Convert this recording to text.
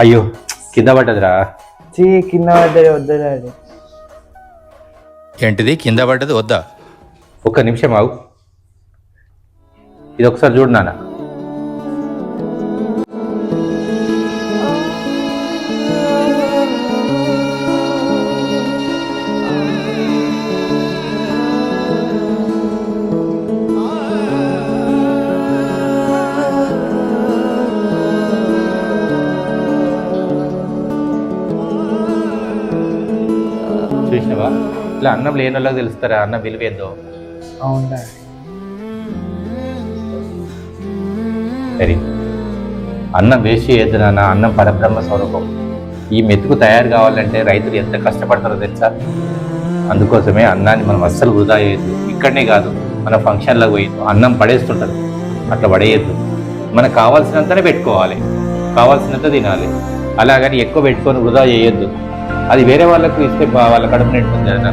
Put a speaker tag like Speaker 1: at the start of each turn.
Speaker 1: అయ్యో కింద పడ్డదిరా.
Speaker 2: కింద పడ్డది వద్దు డాడీ.
Speaker 3: ఏంటిది కింద పడ్డది వద్దా?
Speaker 1: ఒక్క నిమిషం ఆగు, ఇది ఒకసారి చూడు నాన్న. చూసినవా, ఇట్లా అన్నం లేని వాళ్ళకి తెలుస్తారా అన్నం విలువేందో.
Speaker 2: అవును డాడీ.
Speaker 1: సరే, అన్నం వేస్ట్ చేయొద్దు నాన్న, అన్నం పరబ్రహ్మ స్వరూపం. ఈ మెతుకు తయారు కావాలంటే రైతులు ఎంత కష్టపడతారో తెలుసా. అందుకోసమే అన్నాన్ని మనం అస్సలు వృధా చేయొద్దు. ఇక్కడనే కాదు, మన ఫంక్షన్లకు పోయింది అన్నం పడేస్తుంటారు, అట్లా పడేయద్దు. మనకు కావాల్సినంతనే పెట్టుకోవాలి, కావాల్సినంత తినాలి. అలాగని ఎక్కువ పెట్టుకొని వృధా చేయొద్దు. అది వేరే వాళ్ళకు ఇస్తే వాళ్ళ కడుపు నిండుతుంది అన్న.